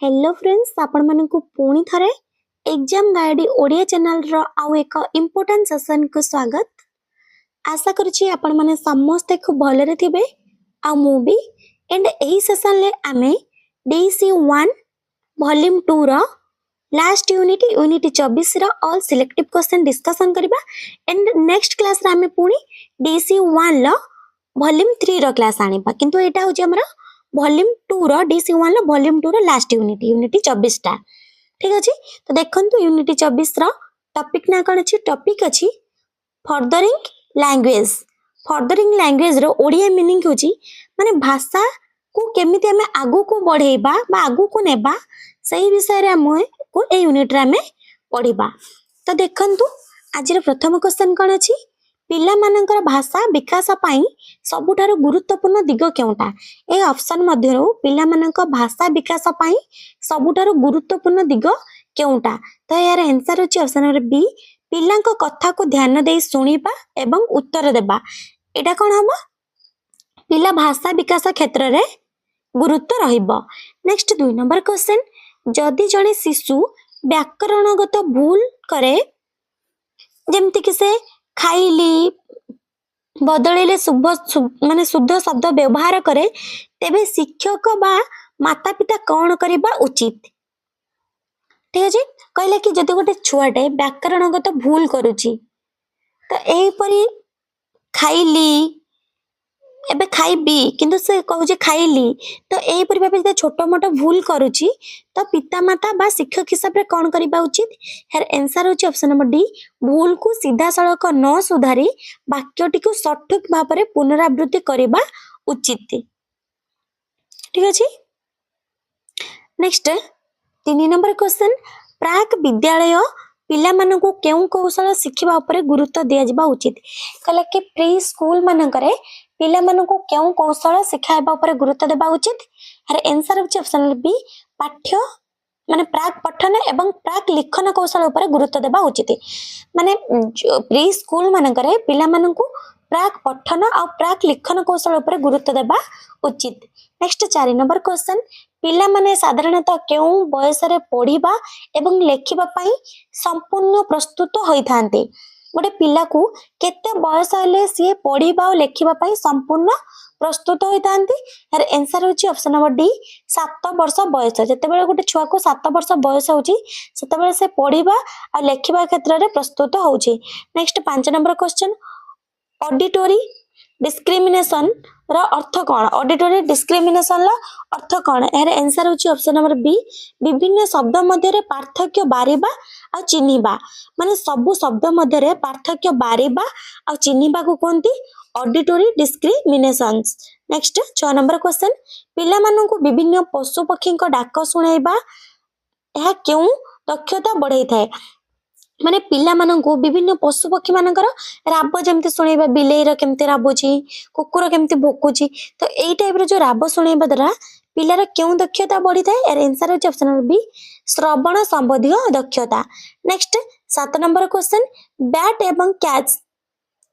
Hello friends आपण मानकु पुणी थरे एग्जाम गाइड ओडिया चैनल रो आउ एक इम्पोर्टेंट सेशन को स्वागत। आशा करूची आपण माने समस्त खूब भलरे थिबे आ मु भी एंड एही सेशन ले आमे डीसी 1 वॉल्यूम 2 रो लास्ट यूनिट 24 रो ऑल सिलेक्टिव क्वेश्चन डिस्कशन करबा एंड नेक्स्ट क्लास रे आमे पुणी डीसी 1 लो वॉल्यूम 3 रो क्लास आनिबा किंतु एटा होची हमरा वॉल्यूम 2 रो डीसी 1 लो वॉल्यूम 2 रो लास्ट यूनिट 24 टा ठीक अछि। तो देखंतु यूनिट 24 रो टॉपिक ना कोन अछि टॉपिक अछि फर्दरिंग लैंग्वेज रो ओडिया मीनिंग होची माने भाषा को केमिति हमें आगु को बढ़ेबा बा आगु को नेबा सही विषय रे हम को ए यूनिट रे हमें पढिबा। तो देखंतु आज रो प्रथम क्वेश्चन कोन अछि पिला मानकर भाषा विकास पाई सबुठारो गुरुत्वपूर्ण दिग केउटा ए ऑप्शन मध्यरो पिला मानकर भाषा विकास पाई सबुठारो गुरुत्वपूर्ण दिग केउटा। तो यार आंसर होची ऑप्शन नंबर बी पिलांको कथा को ध्यान देई सुनिबा एवं उत्तर देबा। एटा कोन हबो पिला भाषा विकास क्षेत्र रे गुरुत्व रहिबो। नेक्स्ट 2 नंबर क्वेश्चन जदि जणे शिशु व्याकरणगत भूल करे जेमति कि से खाइली बदलिले माने शुद्ध शब्द व्यवहार करे तेबे शिक्षक बा माता पिता कौन करबा उचित। ठीक अछि कहले कि जदि गोटे छुआटे व्याकरणगत भूल करूची तो एही परी खाइली एबे खाइबी किंतु से कहूजे खाइली तो एही परी भाबे जे छोटो मोटो भूल करूची तो पिता माता बा शिक्षक हिसाब रे कौन करबा उचित। हेर आंसर होची ऑप्शन नंबर डी भूल को सीधा सड़क न सुधारी वाक्यटी को सठिक भाव में पुनरावृत्ति करबा उचित। ठीक अछि। नेक्स्ट 3 नंबर क्वेश्चन प्राक विद्यालय पिला मानकु केउ कौशल शिखिबा ऊपर गुरुत्व दिया जिबा उचित। कहले कि प्री स्कूल मानकरे पिला मानकु केउ कौशल शिखाइबा ऊपर गुरुत्व देबा उचित। हेर आंसर होची ऑप्शन नंबर बी पाठ्य माने प्राक पठन एवं प्राक लिखन कौशल ऊपर गुरुत्व देबा उचित। माने प्री स्कूल मानकरे पिला मानकु प्राक पठन और प्राक लिखन कौशल ऊपर गुरुत्व देबा उचित। नेक्स्ट 4 नंबर क्वेश्चन पिला माने साधारणतः केउ बयस रे पढिबा एवं लेखिबा पई संपूर्ण प्रस्तुत होई थांते। गोटे पिला को केते बयस हले सी पढिबा और लेखिबा पई संपूर्ण प्रस्तुत होई थांती। यार आंसर होची ऑप्शन नंबर डी 7 वर्ष बयस। जते बेले गोटे छुआ को 7 वर्ष बयस होची सेते बेले से पढिबा और लेखिबा क्षेत्र रे प्रस्तुत होची। Next 5 number question auditory discrimination रो अर्थ कोन ऑडिटरी डिस्क्रिमिनेशन ला अर्थ कोन। यार आंसर होची ऑप्शन नंबर बी विभिन्न शब्द मध्य रे पार्थक्य बारिबा आ चिन्हिबा माने सब शब्द मध्य रे पार्थक्य बारिबा आ चिन्हिबा को कोनती auditory discriminations. Next 6 number question पिला माननकु विभिन्न पशु पक्षी को डाक सुनाइबा एहा केउ दक्षता बढ़ाई थाए। माने पिला माननकु विभिन्न पशु पक्षी मानकर राब जेमते सुनाइबा बिलेई रो केमते राबुची कुकुर केमते भोकुची तो एई टाइप रो जो राब सुनाइबा द्वारा पिलार केउ दक्षता बढ़ी थाए। यार आंसर होची ऑप्शन नंबर बी श्रवण संबंधी दक्षता। नेक्स्ट 7 नंबर क्वेश्चन बैट एवं कैच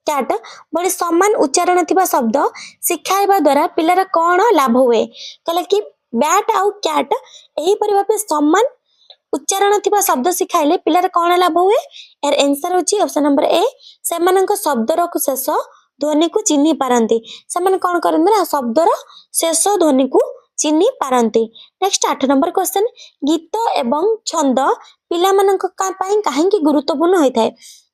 कैट बड़ी समान उच्चारण थिबा शब्द सिखाइबा द्वारा पिलार कोन लाभ हुए। कहले कि बैट आउ कैट एही परिभाबे समान उच्चारण थिबा शब्द सिखाइले पिलार कोन लाभ हुए। यार आंसर होची ऑप्शन नंबर ए सेमानक शब्दर को शेष ध्वनि को चिन्हि पारंती सेमान कोन करन ना शब्दर शेष ध्वनि को चिन्हि पारंती। नेक्स्ट 8 नंबर क्वेश्चन गीत एवं छंद पिला मानक पई काहेकि गुरुत्वपूर्ण होय थाए।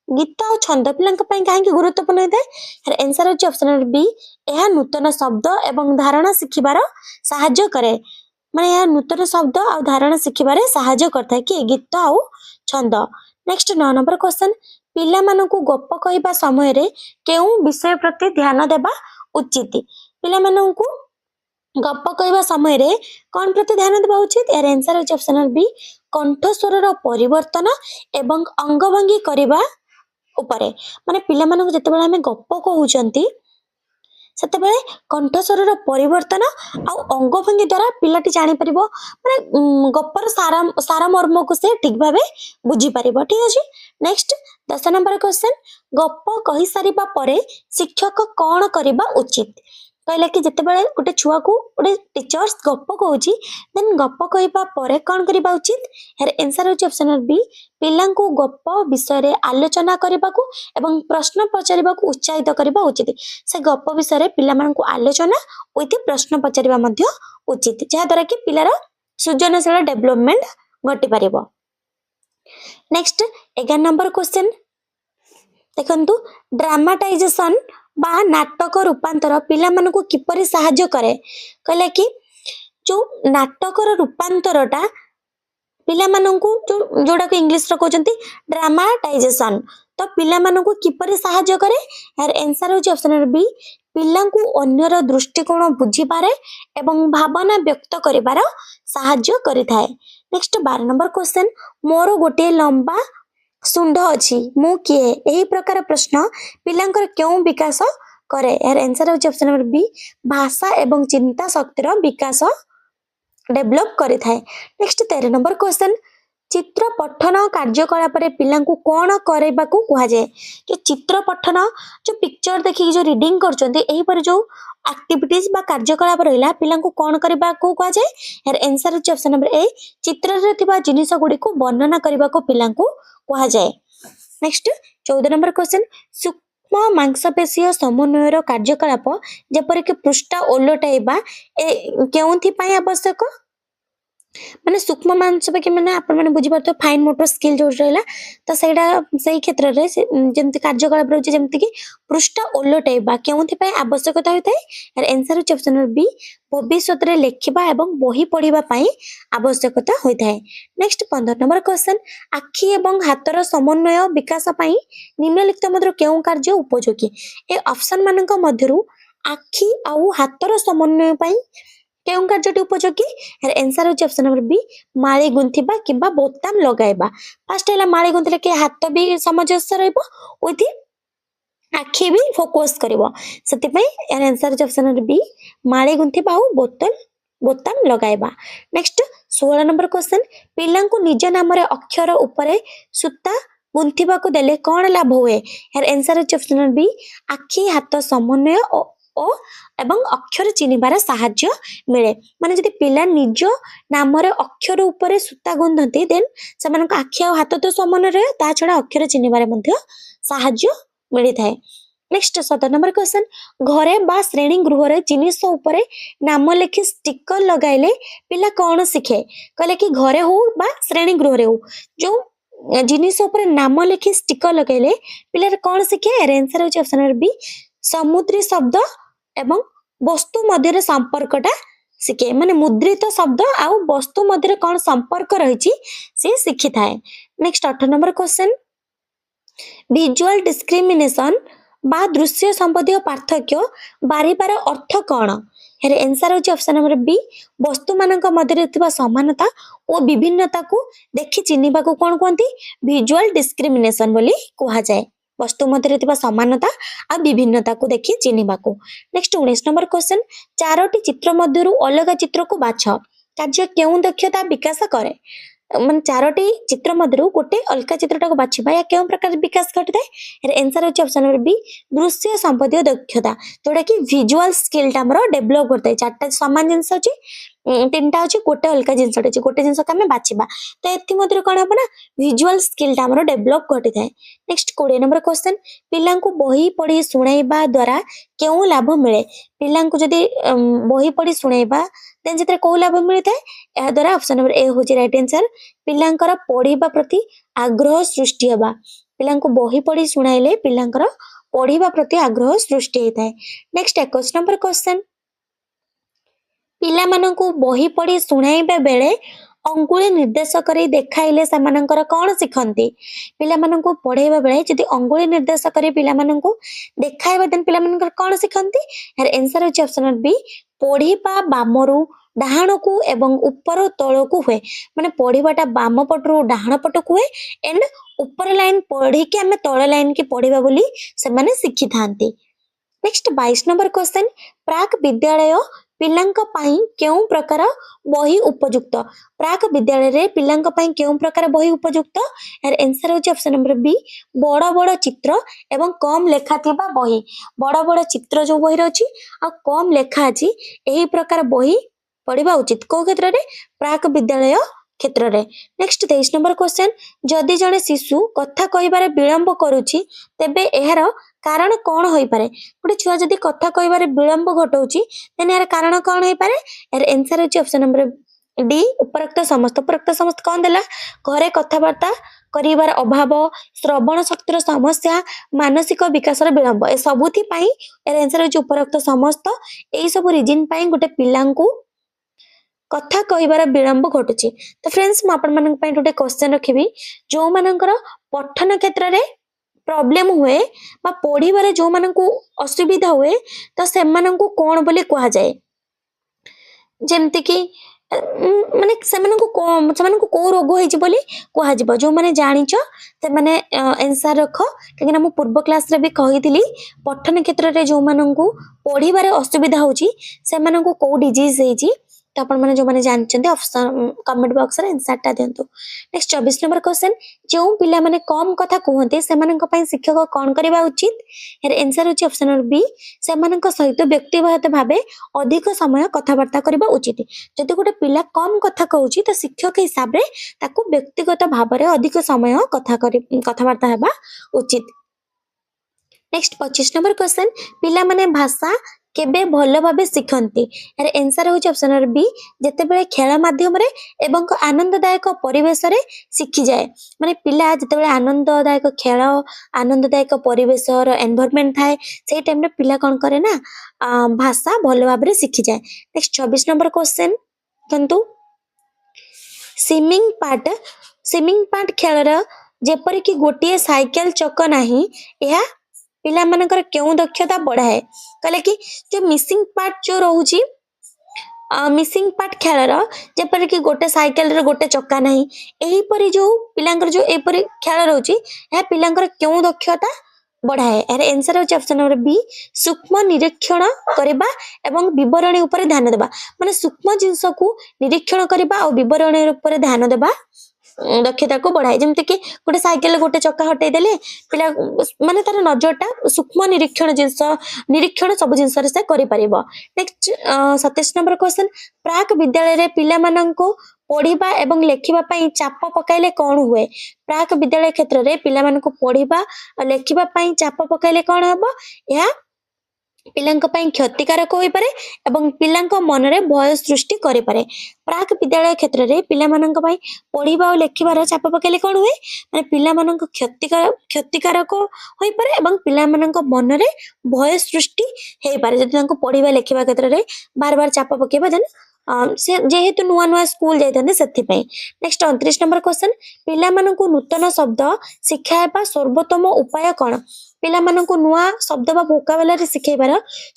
गीत और छंद पिलांक पई काहेकि गुरुत्वपूर्ण होय थाए। यार आंसर होची ऑप्शन नंबर बी एहा नूतन शब्द एवं धारणा सिखिबार सहाय्य करे माने यह नूतन शब्द और धारणा सिखिबारे सहाय्य करता है कि गीत और छंद। नेक्स्ट 9 नंबर क्वेश्चन पिला मानकु गप कहबा समय रे केउ विषय प्रति ध्यान देबा उचित। पिला मानकु गप कहबा समय रे कोन प्रति ध्यान देबा उचित। यार आंसर होची ऑप्शन नंबर बी कंठ स्वर रो परिवर्तन एवं अंगभंगी करबा उपरे माने पिला मानकु जते बेला हमें गप कहउचंती सेते बेले कंठस्वर रो परिवर्तन आ अंगभंगी द्वारा पिलाटी जानि परिबो माने गप्पर सारा मर्म को से ठीक भाबे बुझी परिबो। ठीक अछि। नेक्स्ट 10 नंबर क्वेश्चन गप कहि सारिबा परे शिक्षक कोन करबा उचित। कहले कि जितेबाला गोटे छुआ को गोटे टीचर्स गप कहूँ देन गप कहवा पर कौन करवा उचित यार आंसर होची ऑप्शन नंबर बी पिला को गप विषय रे आलोचना करने को एवं प्रश्न पचारिबा को उत्साहित करवा उचित से गप विषय रे पिला मानन को आलोचना विथ प्रश्न पचारिबा मध्य उचित जहा द्वारा कि पिलार सृजनशील डेवलपमेंट घटी पारिबो। नेक्स्ट 11 नंबर क्वेश्चन देखंतु ड्रामाटाइजेशन बा नाटक रूपांतर पिला मानन को किपरि सहाय्य करे कहले कि जो नाटकर रूपांतरटा पिला मानन को जोड़ा को इंग्लिश रो कहउचंती ड्रामाटाइजेशन तो पिला मानन को किपरि सहाय्य करे यार आंसर होची ऑप्शन नंबर बी पिला को अन्यर दृष्टिकोण बुझी पारे एवं भावना व्यक्त करिवार सहाय्य करिथाए। नेक्स्ट 12 नंबर क्वेश्चन मोर गोटे लंबा सुंड अछि मु किए एही प्रकार प्रश्न पिलांकर क्यों विकास करे यार आंसर होची ऑप्शन नंबर बी भाषा एवं चिंता शक्तिर विकास डेवलप करि थाए। नेक्स्ट 13 नंबर क्वेश्चन चित्र पठन कार्यकलाप पिला कौन करने को कह जाए कि चित्र पठन जो पिक्चर देखिए जो रीडिंग कर जो एक्टिविटीज बा कार्यकलाप रहा पिला कौन करने को कह जाए यार आंसर होची ऑप्शन नंबर ए चित्र रे थिबा जिनिस गुडी को वर्णना करने को पिला कह जाए। नेक्स्ट 14 नंबर क्वेश्चन सूक्ष्म मांसपेशीय समन्वयर कार्यकलाप जेपरिक पृष्ठ ओलटाइबा केउथि पई आवश्यक माने सूक्ष्म मांसपेशी माने आपण माने बुझी पारतो फाइन मोटर स्किल जो रहला तो सेडा सही क्षेत्र रे जेमति कार्यकलाप रहउची जेमति कि पृष्ठ ओलटाइबा केउथि पई आवश्यकता होइताय यार आंसर होची ऑप्शन नंबर बी भविष्यत रे लेखिबा एवं बही पढिबा पई आवश्यकता होइताय। नेक्स्ट 15 नंबर क्वेश्चन आखि एवं हातर समन्वय विकास पई निम्नलिखित मध्य केउ कार्य उपयोगी ए ऑप्शन मानक मध्यरु आखि आउ हातर समन्वय पई केउं कार्यटी उपयोगी यार आंसर होची ऑप्शन नंबर बी माळी गुंथिबा किबा बोताम लगाइबा। फर्स्ट हैला माळी गुंथिले के हाथ भी सामंजस्य रहइबो विथ आखि भी फोकस करिवो सेति पई यार आंसर होची ऑप्शन नंबर बी माळी गुंथिबा आउ बोताम लगाइबा। नेक्स्ट 16 नंबर क्वेश्चन पिला को निज नाम रे अक्षर ऊपर सूता गुंथिबा को देले कोन लाभ हुए यार आंसर होची ऑप्शन नंबर बी आखि हाथ समन्वय ओ एवं अक्षर चिन्हिबार साहाय्य मिले माने जदि पिला निज नाम रे अक्षर ऊपर सूता गुंधती देन समान आखि और हाथ तो समन्वय रहे ता छडा अक्षर चिन्हिबार मध्य साहाय्य मिली थाए। नेक्स्ट 17 नंबर क्वेश्चन घरे बा श्रेणी गृह रे जिनिस ऊपर नाम लिखि स्टिकर लगाइले पिला कोन सिखे कहले कि घरे हो बा श्रेणी गृह रे हो जो जिनिस ऊपर नाम लिखि स्टिकर लगाइले पिला कोन सिखे आंसर होची ऑप्शन नंबर बी समुद्री शब्द एवं वस्तु मध्य संपर्कटा शिखे माने मुद्रित शब्द आउ वस्तु मध्य कौन संपर्क रही से शिखी थाए। Next 18 number question visual discrimination बा दृश्य संबंधी पार्थक्य बारिबार अर्थ कौन यार आंसर होची ऑप्शन नंबर बी वस्तु मानक मध्य थिबा समानता और विभिन्नता को देखि चिन्हिबा को कौन कहती विजुअल डिस्क्रिमिनेशन बोली कहा जाए वस्तु मध्य थिबा समानता आ विभिन्नता को देखि चिन्हिबा को। नेक्स्ट 19 नंबर क्वेश्चन चारोटी चित्र मध्यरु अलग चित्र को बाछ कार्य केउ दक्षता विकास करे मन चारोटी चित्र मध्यरु गोटे अलग चित्रटा को बाछिबा या केउ प्रकार विकास घटिता है आंसर होची ऑप्शन नंबर बी दृश्य संबंधी दक्षता जोटा कि विजुअल स्किल टा हमरो डेवलप करते चारटा समान जिंस अछि तीनटा अछि गोटे अलग जिंस अछि गोटे जिंस का हमें बाछिबा तो एथि मध्यरु कोन हबना विजुअल स्किल टा हमरो डेवलप घटिता है। नेक्स्ट 20 नंबर क्वेश्चन पिला को बही पढ़ी सुनाइबा द्वारा केउ लाभ मिले पिला को जदी बही पढ़ी सुनाइबा देन जेतरे को लाभ मिलता है या द्वारा ऑप्शन नंबर ए होची राइट आंसर पिलांकर पढ़ीबा प्रति आग्रह सृष्टि हेबा पिला को बही पढ़ी सुनाइले पिलांकर पढ़ीबा प्रति आग्रह सृष्टि हेता है। नेक्स्ट 21 नंबर क्वेश्चन पिला मानन को बही पढ़ी सुनाइबा बेले अंगुली निर्देश करी देखाइले समानंकर कौन सिखंती पिला मानन को पढ़ेबा बेले जदी अंगुली निर्देश करी पिला मानन को देखाइबा देन पिला मानकर कौन सिखंती यार आंसर होची ऑप्शन नंबर बी पढ़ीबा बामरू डाहाण को एवं ऊपर तल को हुए माने पढ़ीबाटा बाम पटरू डाहाण पट को हुए एंड ऊपर लाइन पढ़ी के हमें तल लाइन की पढ़ीबा बोली से माने शिखि थांती। नेक्स्ट 22 नंबर क्वेश्चन प्राक विद्यालय पिलांक पई केउ प्रकार बही उपयुक्त प्राक विद्यालय रे पिलांक पई केउ प्रकार बही उपयुक्त यार आंसर होची ऑप्शन नंबर बी बड़ बड़ चित्र एवं कम लेखा थिबा बही बड़ बड़ चित्र जो बही रची आ कम लेखा अछि एही प्रकार बही पढ़िबा उचित को क्षेत्र रे प्राक विद्यालय क्षेत्र रे नेक्स्ट 23 नंबर क्वेश्चन जदि जने शिशु कथा कहिबारे विलंब करूची तेबे एहार कारण कौन होई पारे गोटे छुआ जदि कथा कहिबारे विलंब घटौची देन यार कारण कौन होई पारे यार आंसर होची ऑप्शन नंबर डी उपरोक्त समस्त कौन देला घरे कथाबार्ता करिबार अभाव श्रवण शक्तिर समस्या मानसिक विकास विलंब ए सबुथि पई यार आंसर होची उपरोक्त समस्त एई सब रीजन पई गोटे पिलांकु कथा कहिबार विलंब घटुची तो फ्रेंड्स मु आपण मानक पई गोटे क्वेश्चन रखिबी जो मानकर पठन क्षेत्र रे प्रॉब्लम हुए बा पढ़िबारे जो मानकु असुविधा हुए तो से मानकु कोन बोली कहा जाए जेमति कि माने से को रोग होइछि बोली कहा जिवो जो माने जानिचो से माने आंसर रख कि मु पूर्व क्लास रे भी कहितली पठन क्षेत्र रे जो मानकु पढ़िबारे असुविधा होछि से मानकु को डिजीज होइछि तो आपण माने जो माने जानचंती ऑप्शन कमेंट बॉक्स रे आंसर टा देंतु नेक्स्ट 24 नंबर क्वेश्चन जो पिला माने कम कथा कहते से मानक पई शिक्षक कोन करबा उचित यार आंसर होची ऑप्शन नंबर बी से मानक सहित व्यक्तिगत भाबे अधिक समय कथाबार्ता करबा उचित जदि गोटे पिला कम कथा कहूची तो शिक्षक हिसाब रे ताको व्यक्तिगत भाबरे अधिक समय कथाबार्ता हेबा उचित नेक्स्ट 25 नंबर क्वेश्चन पिला माने भाषा केबे भलो भाबे सिखंती यार आंसर होची ऑप्शन नंबर बी जेते बेले खेल माध्यम रे एवं आनंददायक परिवेश रे सिखि जाए माने पिला जेते बेले आनंददायक खेल आनंददायक परिवेश रो एनवायरनमेंट थाए सेही टाइम रे पिला कोन करे ना भाषा भलो भाबे सिखि जाए नेक्स्ट 24 नंबर क्वेश्चन कंतु स्विमिंग पार्ट खेल रो जेपरि कि गोटिए साइकिल चक नाही यह पिला मानकर केउ दक्षता बढ़ाए कहले कि जो मिसिंग पार्ट जो रहउची मिसिंग पार्ट खेलर जेपर कि गोटे साइकिल रे गोटे चक्का नहीं एही परी जो पिलांकर जो एपरी खेल रहउची ए पिलांकर केउ दक्षता बढ़ाए यार आंसर होची ऑप्शन नंबर बी सूक्ष्म निरीक्षण करबा एवं विवरणी ऊपर ध्यान देबा माने सूक्ष्म जिंस को निरीक्षण करबा और विवरणी ऊपर ध्यान देबा दक्षता को बढ़ाए जमते कि गोटे साइकिल गोटे चक्का हटै देले पिला माने तार नजरटा सूक्ष्म निरीक्षण सब जिंस रे से करि परिबो नेक्स्ट 27 नंबर क्वेश्चन प्राक विद्यालय रे पिला माननको पढ़िबा एवं लेखिबा पई चाप पकाइले कोन हुए प्राक विद्यालय क्षेत्र रे पिला माननको पढ़िबा लेखिबा पई चाप पकाइले कोन हबो या पिलांक पई क्षतिकारक होई पारे एवं पिलांक मन रे भय सृष्टि करि पारे प्राक विद्यालय क्षेत्र रे पिला मानक पई पढ़िबा और लेखिबार चाप पकेले कोन हुए माने पिला मानक क्षतिकारक होई पारे एवं पिला मानक मन रे भय सृष्टि हेई पारे जदि तांको पढ़िबा लेखिबा क्षेत्र रे बार बार चाप पकेबा जन से जेहेतु नुआ नुआ स्कूल जाइथाने सेथि पई नेक्स्ट 29 नंबर क्वेश्चन पिला माननको नूतन शब्द शिक्षा हेबा सर्वोत्तम उपाय कोन पिला माननको नुआ शब्द बा वोकाबुलरी सिखेबार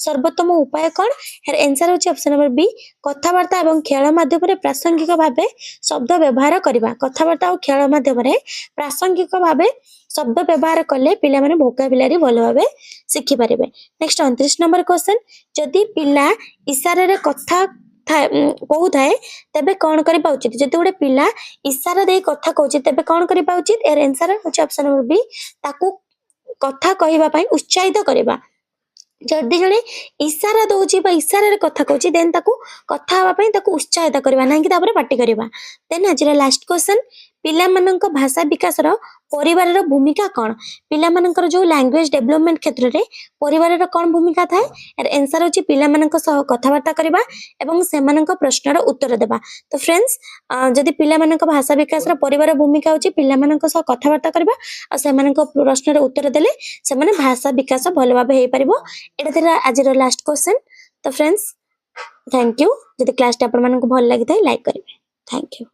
सर्वोत्तम उपाय कोन हेर आंसर होची ऑप्शन नंबर बी कथाबार्ता एवं खेल माध्यम रे प्रासंगिक भाबे शब्द व्यवहार करबा कथाबार्ता और खेल माध्यम रे प्रासंगिक भाबे शब्द व्यवहार कले पिला माने वोकाबुलरी भलो भाबे सिखि परिबे नेक्स्ट 29 नंबर क्वेश्चन जदि पिला इशारा रे कथा कहू थाए तेबे कौन करबा उचित जदि गोटे पिला इशारा दे कथा कहूची तेबे कौन करबा उचित यार आंसर होची ऑप्शन नंबर बी ताकू कथा कहिबा पई उत्साहित करबा जदि जने इशारा दउची बा इशारा रे कथा कहूची देन ताकू कथा हवा पई ताकू उत्साहित करबा नाही कि तापर पार्टी करबा देन आज लास्ट क्वेश्चन पिला मानक भाषा विकास रो परिवार रो भूमिका कोन पिला मानकर जो लैंग्वेज डेवलपमेंट क्षेत्र रे परिवार रो कोन भूमिका थाए यार आंसर होची पिला मानक सह कथाबार्ता करबा एवं से मानक प्रश्न रो उत्तर देबा तो फ्रेंड्स जदि पिला मानक भाषा विकास रो परिवार भूमिका होची पिला मानक सह कथाबार्ता करबा और से मानक प्रश्न रो उत्तर देले से माने भाषा विकास भलो भाबे हेई परिबो एटा थिला आज रो लास्ट क्वेश्चन तो फ्रेंड्स थैंक यू जदि क्लास टा आपण मानक भल लागि थाए लाइक करिवे थैंक यू।